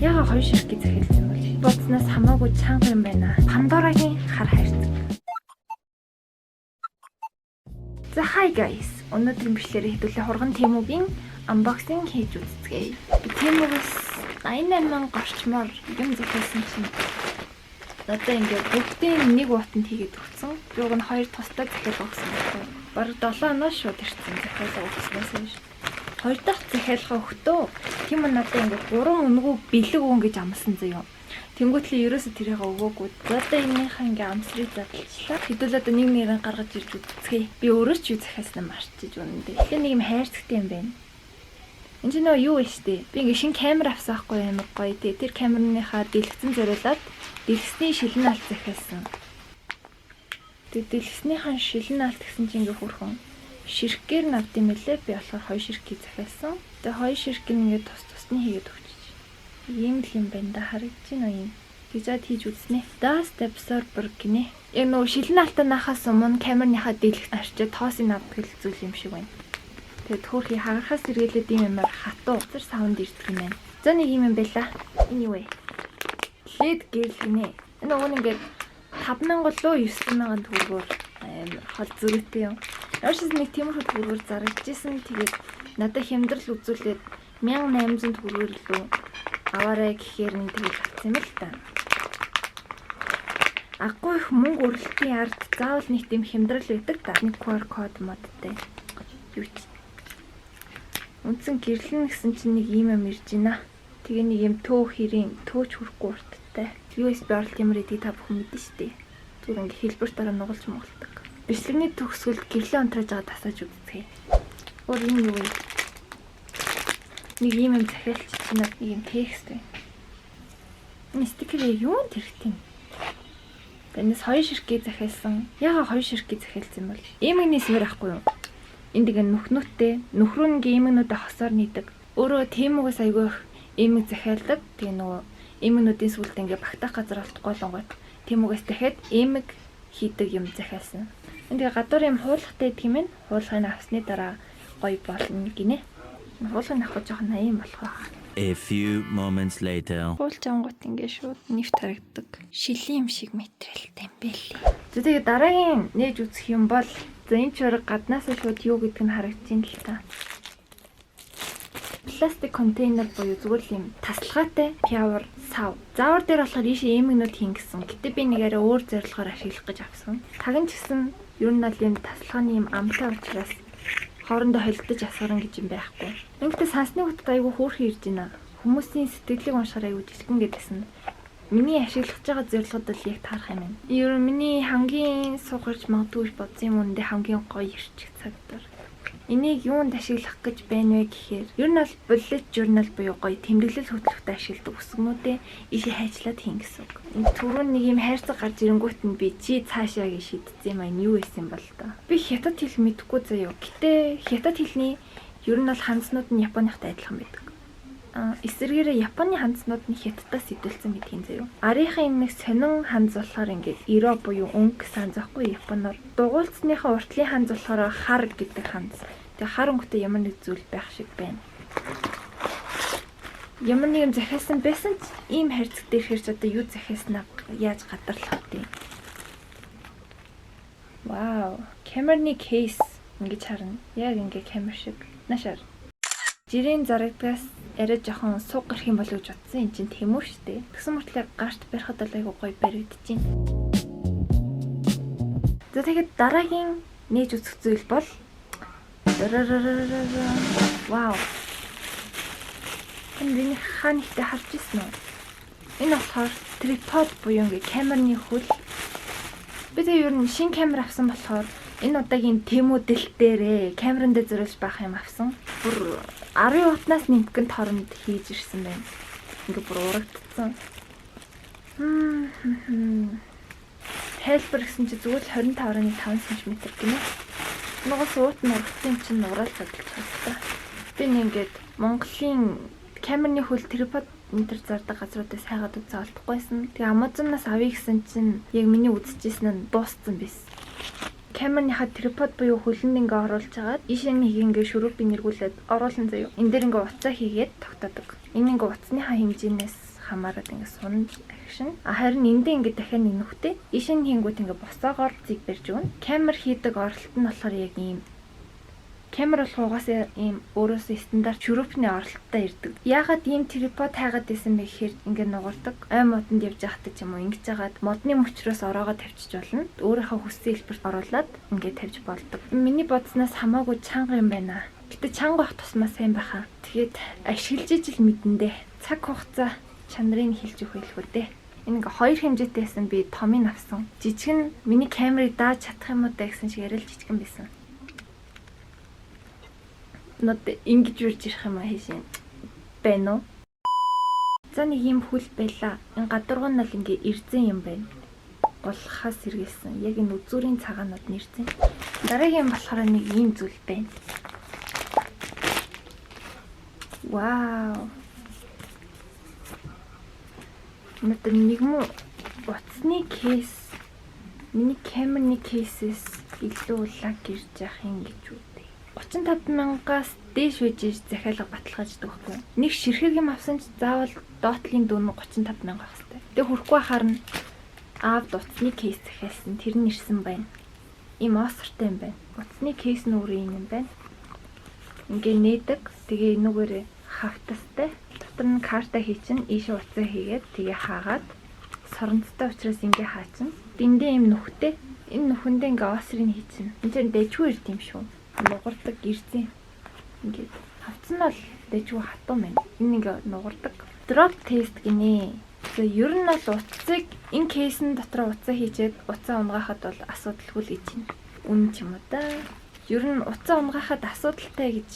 Яга хоёр ширхэг захиалсан юм бол бодснаас хамаагүй чанга юм байна. Пандорагийн хар хайрцаг. За hi guys. Өнөөдрийн бичлэгээр хэдүүлээ хурган Тэмүгийн unboxing хийж үзцгээе. Тэмүгээс 88,000 орчмоор юм захиалсан чинь одоо ингээд бүгдийн нэг утанд хийгээд өгсөн. Юуг нь хоёр тусдаа захиалга өгсөн байна. Бараг 7 хоног шууд ирсэн захиалга өгснөөс биш. Хоёр дахь захиалга өгтөө. Тэм надад ингээд 3 өнгөө бэлэг өгөн гэж амласан заяа. Тэнгүүтлээ ерөөсө тэрийг өгөөгүй. Одоо энийхээ ингээ амсрыг задлчлаа. Хэдүүл одоо нэг нэрэн гаргаж ирж үзцгээе. Би өөрөө ч юу захиалсан марчиж үнэндээ. Тэгэхээр нэг юм хайрцагтай юм байна. Энд чинь нөгөө юу вэ штэ? Би ингээ шинэ камер авсан байхгүй юм гоё тий. Тэр камерныхаа дэлгэцэн зориулаад дэлгэсний шилэн алт захиалсан. Тэг дэлгэснийхэн шилэн алт гэсэн чинь ингээ хөрхөн ширхгээр навд юм лээ. Би болохоор хоёр ширхгийг захиалсан. Тэг хоёр ширхэг ингээ тусны хийгээд өгч. Ийм л юм байна да харагдаж байна уу юм. Тэгжээд хийж үзнэ. Das Absorber гинэ. Яг нөгөө шилэн алтанахаас өмнө камерныхаа дэлгэх арчид тоосын навдаг зүйл юм шиг байна. Тэгээд хөөрхий хагарахаас сэргээлээд ийм юмар хатуу уцар саунд ирдэг юм байна. За нэг юм байла. Энэ юу вэ? LED гэрэл гинэ. Энэ нөгөө ингээд 5,000 лөө 9,000 төгрөгөөр амар хол зөрүүтэй юм. Яашс нэг тиймэрхүү төгрөгөөр зарагдчихсэн. Тэгээд надад хямдрал үзүүлээд 1800 төгрөгөөр лөө аваарай гэхээр нэг тийг авсан юм л та. Аггүй их мөнгө өрөлтийн ард заавал нэг тийм хямдрал байдаг та. Нэг QR код модтай. Юу ч. Үндсэн гэрлэн гэсэн чинь нэг ийм юм ирж байна. Тэгээ нэг юм төөх хэрийн төөч хүрэхгүй урттай. USB оролт юмрыг та бүхэн мэднэ шүү дээ. Зүгээр ингээ хэлбэр дараа нугалж моголдог. Бичлэгний төгсгөлд гэрлэн онтрааж байгаа тасаж үзье. Өөр юм юу вэ? Нэг юм захиалч чинь нэг юм текст байна. Энэ стикерээ юунд хэрэгтэй юм? Танаас хоёр ширхгийг захиалсан. Яга хоёр ширхгийг захиалсан юм бол эмэгний смэр ахгүй юу? Энд нэг нүхнүүттэй, нүхрүүн эмэгнүүдэд хосоор нийдэг. Өөрөө Тэмүгээс айгүй их эмэг захиалдаг. Тэгээ нөгөө эмэгнүүдийн сүлд ингээ багтаах газар олдохгүй лонгот. Тэмүгээс дахиад эмэг хийдэг юм захиалсан. Энд тэгээ гадуур юм хуулгатай гэдэг юм. Хуулгыг авсны дараа гоё болно гинэ. Хуулгыг авах жоохон аян болох аа. A few moments later. Хуулж ангууд ингээ шууд нэвт харагддаг. Шилийн юм шиг материалтай юм бэлээ. Тэгээ дараагийн нээж үзэх юм бол за энэ чураг гаднаас шууд юу гэдг нь харагдчихээн л та. Пластик контейнер буюу зүгээр л юм тасалгаатай пиавар сав. Заавар дээр болохоор ийшээ эмэгнүүд хин гэсэн. Гэтэ би нэг арай өөр зорилгоор ашиглах гэж авсан. Тагын ч гэсэн ер нь бол юм тасалгааны юм амтай учраас хоорондоо холилдож асгаран гэж юм байхгүй. Ингээд сансны хотод айгүй хөөрхөн ирж байна. Хүмүүсийн сэтгэлийг уншихаар айгүй жижигэн гэдгсэн. Миний ашиглаж байгаа зорилгод л яг таарах юм байна. Ер нь миний хамгийн суугарч магадгүй бодсон юм үндэ хамгийн гоё ирчих цагтар. Энийг юунд ашиглах гэж байна вэ гэхээр ер нь бол bullet journal буюу гоё тэмдэглэл хөтлөхтэй ашигладаг үсгнүүдээ ийшээ хайчлаад хийн гэсэн үг. Энэ түрүүн нэг юм хайрцаг гарч ирэнгүүт нь би чи цаашаа гэж шийдсэн юм аа юу байсан бол та. Би хятад хэл мэдэхгүй заяа. Гэтэ хятад хэлний ер нь бол ханцнууд нь Японыхтай адилхан байдаг. Эсвэргээрээ Японы ханцнууд нь хятадаас сэтүүлсэн гэдгийг заяа. Арийнхын нэг сонин ханц болохоор ингээд Иро буюу өнгө ханц захгүй Японоор. Дугуйлцсныхаа уртлын ханц болохоор хар гэдэг ханц. Тэгээ хар өнгөтэй ямар нэг зүйл байх шиг байна. Ямар нэг юм захиалсан байсан ч ийм хайрцаг дээр хэрч одоо юу захиалснаа яаж гадарлах вэ? Вау, камерны кейс ингэж харна. Яг ингээ камер шиг. Нашаар. Жирийн зарагдгаас арай жоохон сууг гарах юм болов гэж бодсон. Энд чинь Тэмүр штэ. Тэгсэн мөртлөө гарт барихад бол айгу гоё баригдчихээн. За тэгээд дараагийн нээж үзэх зүйл бол вау. Энэ хаан ихтэй харж ирсэн үү? Энэ болохоор трипод буюу ингээ камерны хөл. Би тэгээ ер нь шинэ камер авсан болохоор энэ удаагийн Тэмү дэлтээрээ камерын дээр зориулж байх юм авсан. Бүр 10 утнаас нэмгэн торонд хийж ирсэн байна. Ингээ бүр урагдсан. Тайлбар гэсэн чи зүгээр л 25.5 см гинэ. Нугас уут нь урагдсан чинь нураал задлах хэрэгтэй. Би нэг ингээд Монголын камерны хөл трипод метр зардаг газруудаас хайгаад үзээ олдохгүйсэн. Тэгээ Amazon-аас авъя гэсэн чинь яг миний үзчихсэн нь дууссан биз. Камерныхаа трипод буюу хөлөнд ингээ оруулж хагаад ийшээ ингээ шүрүүпийг нэргүүлээд оруулан заяа. Энд дээр ингээ уцаа хийгээд тогтоодог. Энэ ингээ уцсныхаа хэмжээнээс хамаарад ингээд сунж агшин. Харин эндээ ингээд дахиад нэг нүхтэй ишин хийнгүүт ингээд босоогоор зиг барьж өгнө. Камер хийдэг оролт нь болохоор яг ийм камер бол угаасаа ийм өөрөөсөө стандарт шүрөпний оролттой ирдэг. Яагаад ийм трипод хайгаад байсан бэ гэхээр ингээд нугардаг. Ой модонд явж байхдаа ч юм уу ингэж жагаад модны мөчрөөс ороогоо тавьчих болно. Өөрийнхөө хүссэн хэлбэрт оруулаад ингээд тавьж болдог. Миний бодсноос хамаагүй чанга юм байна. Гэтэ чанга байх тусмаа сайн байхаа. Тэгээд ашиглаж ижил мэдэндээ цаг хугацаа чанарыг хэлж өгөх хэлгүй дээ. Энэ ингээ хоёр хэмжээтэйсэн би томыг авсан. Жижиг нь миний камерыг дааж чадах юм уу даа гэсэн шиг ярил жижигэн байсан. Нот ингэж үрж ирэх юм аа хийшин. Байна уу? За нэг юм хүл байла. Энэ гадаргуун нь л ингээ эрзэн юм байна. Голхаас сэргээсэн. Яг энэ үзүүрийн цагаанууд нэрзэн. Дараагийн болохоор нэг ийм зүйл байна. Вау. Надад нэг муу утасны кейс. Миний камерны кейсээс илүү лаг ирж явах юм гэж үү. 35,000-аас дээш үжиж захиалга баталгааждаг байхгүй. Нэг ширхэг юм авсан ч заавал доотлын дүн 35,000 авах хэрэгтэй. Тэг хүрхгүй харна. Аав утасны кейс захиалсан. Тэр нь ирсэн байна. Им осортой юм байна. Утасны кейс нь өөрөө юм байна. Ингээ нээдэг. Тэгээ энүүгээрээ хавтастай. Дотор нь карта хийчин, ийшээ утсаа хийгээд тэгээ хаагаад соронцтой учраас ингээ хаачна. Дэндээ юм нүхтэй. Энэ нүхэндээ ингээ осрыг хийчин. Энд чинь дэжгүй ирд юм шүү. Нугардаг ирсэн. Ингээд хавцсан бол дэжгүй хатуу мэн. Энэ ингээ нугардаг. Drop test гинэ. Тэгээ ер нь бол утсыг энэ кейсэн дотор утсаа хийжээд утсаа унгахад бол асуудалгүй л гэж байна. Үнэн ч юм уу да. Ер нь утсаа унгахад асуудалтай гэж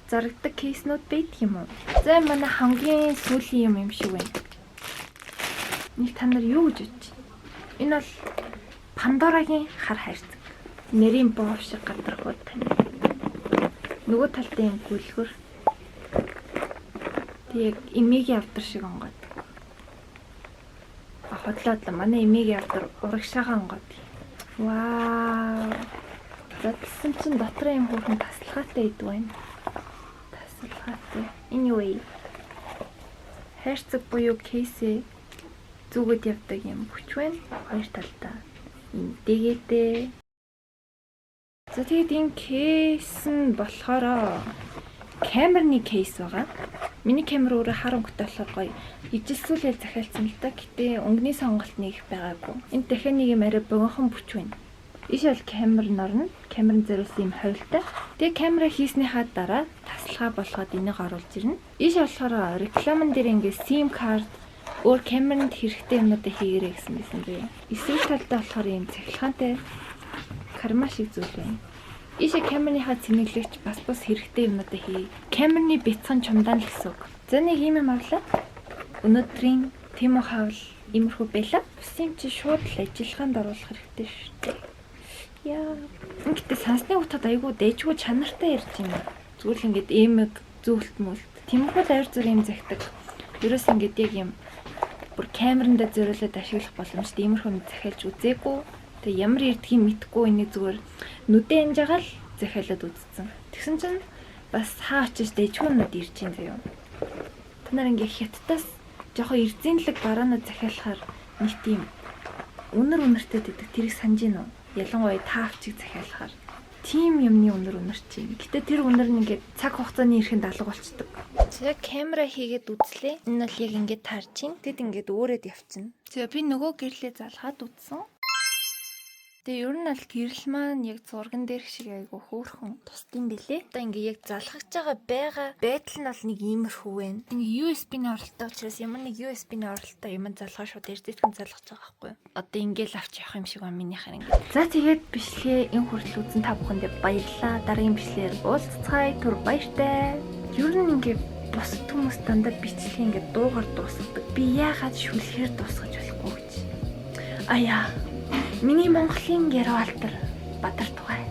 зарагдаг кейснүүд байдаг юм уу? За манай хамгийн сүүлийн юм шиг байна. Нэг та нар юу гэж бодож байна? Энэ бол Пандорагийн хар хайрцаг. Нэрийн бов шиг гадаргууд тань. Нөгөө талын гүлгэр. Тэг эмигийн авдар шиг онгод. Хотлоод л манай эмигийн авдар урагшаага онгод. Вау. Задсан чин дотроо юм хөөрхөн таслахаатай идэв байна. Таслахаатай. Anyway. Хайрцаг буюу кейсээ зүгөд явдаг юм хүч байна. Хоёр талдаа. Энд дэгээдээ. За тэгээд энэ кейс нь болохоор камерны кейс байгаа. Миний камер өөрөө харамгтай болохоор гоё ижилсүүлэл захиалсан л та. Гэтэ өнгөний сонголт нэг байгаагүй. Энд дахиад нэг юм арай богинохон бүч байна. Иш бол камер норно. Камер зориулсан юм хавилтай. Тэгээ камера хийснийхаа дараа таслахаа болгоод энийг оруулж ирнэ. Иш болохоор рекламын дээр ингээ SIM card өөр камеранд хэрэгтэй юмнуудаа хийгэрэй гэсэн байсан бэ. Эсвэл талдаа болохоор юм цахилгаантай карма шиг зүйл байна. Ишэ камерныхаа цэнэглэгч бас хэрэгтэй юмнуудаа хий. Камерны бяцхан чумдаан л гэсэн үг. За нэг юм авлаа. Өнөөдрийн Тимо хавл иймэрхүү байла. Бус юм чи шууд л ажиллагаанд оруулах хэрэгтэй шүү дээ. Яа. Ингээд сансны утад айгуу дэжгүй чанартай ярьж юм. Зүгээр л ингээд эмэг зөвлөлт мүлт. Тимхүү авир зүр юм захидаг. Ерөөс ингээд яг юм бүр камеранд зориулаад ашиглах боломжтой иймэрхүү юм захиалж үзээгүй. Тэгээ ямар ирдгийг мэдхгүй энийг зүгээр нүдэн энэ жагаал захиалаад үзсэн. Тэгсэн чинь бас хаа очиж дэжгүүнүүд ирж юм заяа. Та нар ингээ хятадаас жоохон эрзэнлэг бараанууд захиалахаар нэг тийм үнэртэй гэдэг тэрийг санаж гин үү? Ялангуяа таавчиг захиалахаар тийм юмны үнэр чинь. Гэтэ тэр үнэр нь ингээ цаг хугацааны ирэхэд алга болчдөг. За камера хийгээд үзлээ. Энэ бол яг ингээ таарч чинь. Тэгэд ингээд өөрөд явчихна. За би нөгөө гэрлээ залгаад үзсэн. Тэгээ ер нь аль гэрэл маань яг зурган дээрх шиг айгу хөөрхөн тусдсан билээ. Одоо ингээ яг залхаж байгаа байдал нь бол нэг иймэрхүү байна. Ингээ USB-ний оролттой учраас ямар нэг USB-ний оролттой юм залхаа шууд эрдэтгэн залхаж байгаа байхгүй юу? Одоо ингээл авч явах юм шиг ба минийхаар ингээ. За тэгээд бичлэгээ энэ хүртэл үзэн та бүхэндээ баярлалаа. Дараагийн бичлэгээр уулзцай түр баяртай. Ер нь ингээ бусад хүмүүс дандаа бичлэгээ ингээ дуугаар дуусгадаг. Би яагаад шүлхээр дуусгаж болохгүй гэж. Аяа. Миний Монголын Гэрвалтар Бадар тугай.